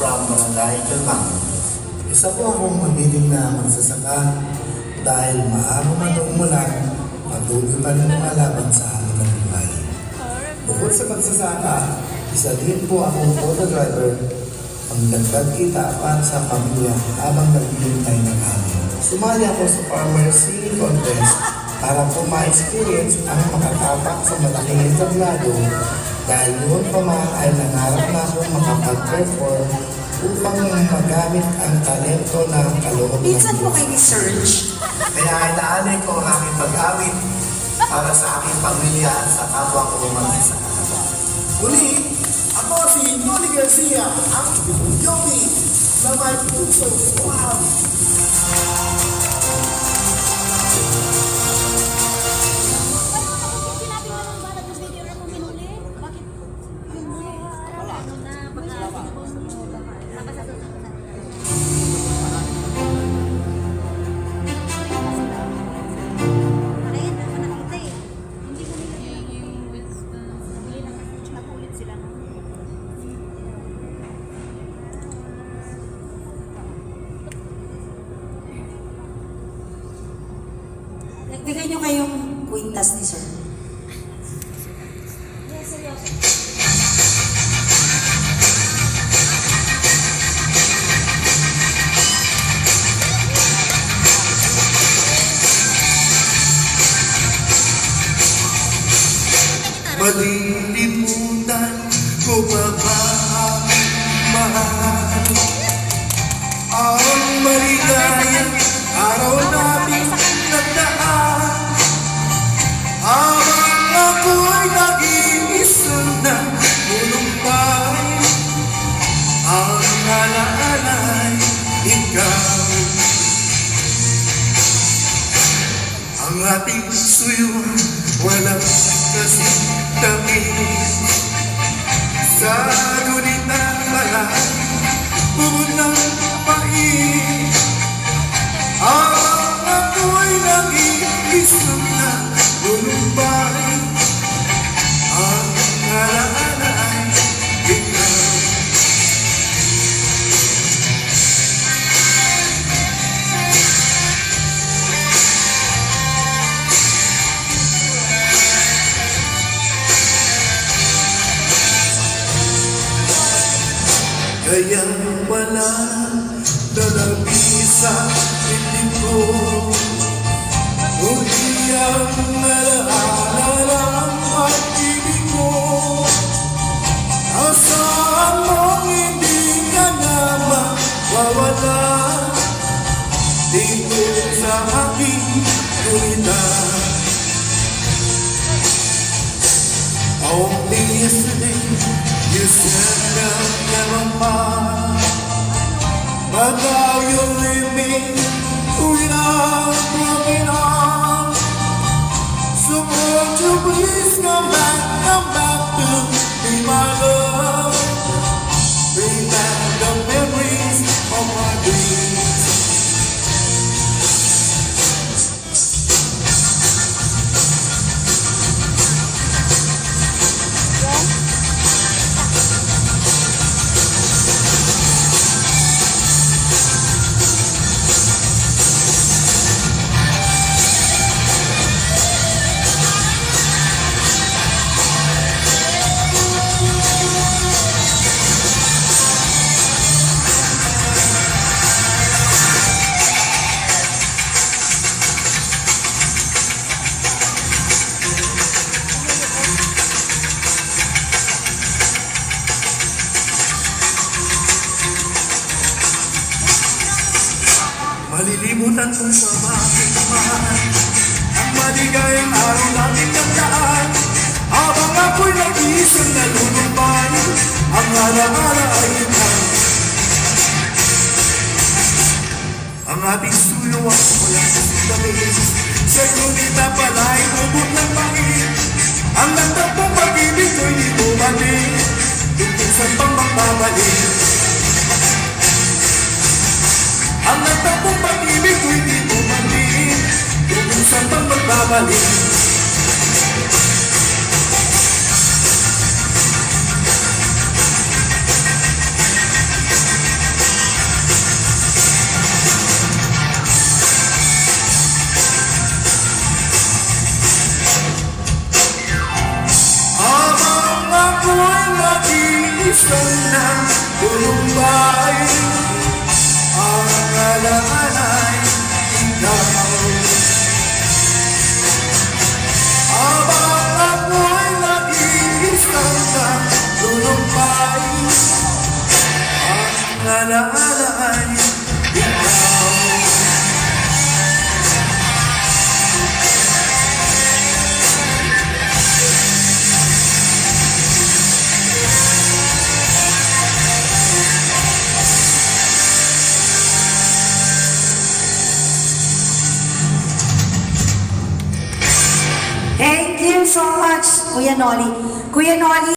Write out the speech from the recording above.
from Barangay Calmang. Isa po akong mabiling na magsasaka dahil maamo man o umulan, patuloy pa rin lumalaban sa hamon ng buhay. Bukod sa pagsasaka, isa din po akong auto driver ang dagdag kita para sa pamilya habang naghihintay ng hamon. Sumali ako sa Farmer Singing Contest para po ma-experience ang makatapak sa malaking entablado dahil noon pa man ay nangarap na akong makapag-perform upang magamit ang talento ng kaloob ng Minsan po kayo ni-search. Kaya inaalay ko ang aking pag-awit para sa aking pamilya at sa kapwa ko magsasaka. Muli, ako si Noli Garcia, ang Yomi na may puso suwabe. Nagtagay nyo kayong kwintas ni Sir. Malilimutan ko ba ang mahal? Ang maligayang araw namin nagdaan habang ako'y nag-iisa na lulumpay. Ang alaala'y ikaw, ang ating suyuan walang kasing tamis. Sa ngunit ng malay, bubod ng pait. Ang ako'y nag-iisa na lulumbay. Ang alaala ay ikaw. Kaya wala lalabis sa piling ko, ngunit ang alaala lang ang ibig ko. Asahan mong hindi ka na mawawala dito sa aking lumitan. Only yesterday you said I'll never mind, but now you leave me without broken arms. So won't you please come back to be my love. Bring back the memories of my dreams. Malilimutan kong sa bakit naman ang maligayang araw natin nagdaan habang ako'y nag-iisang nalulumbay. Ang alaala ay ikaw, ang ating suyo ang walang kasitamis. Sa ngunit na pala'y bubot ng pangit. Ang landak mong pag-ibig ko'y di bumalik, tungkol saan pang magbabalik. Ang landak mong pag-ibig ko'y di bumalik, tungkol saan pang magbabalik. nag-iisang nagulumbay. Ang alaala ay ikaw. Habang ako'y nag-iisang nagulumbay, ang alaala ay ikaw. Thank you so much, Kuya Noli. Kuya Noli,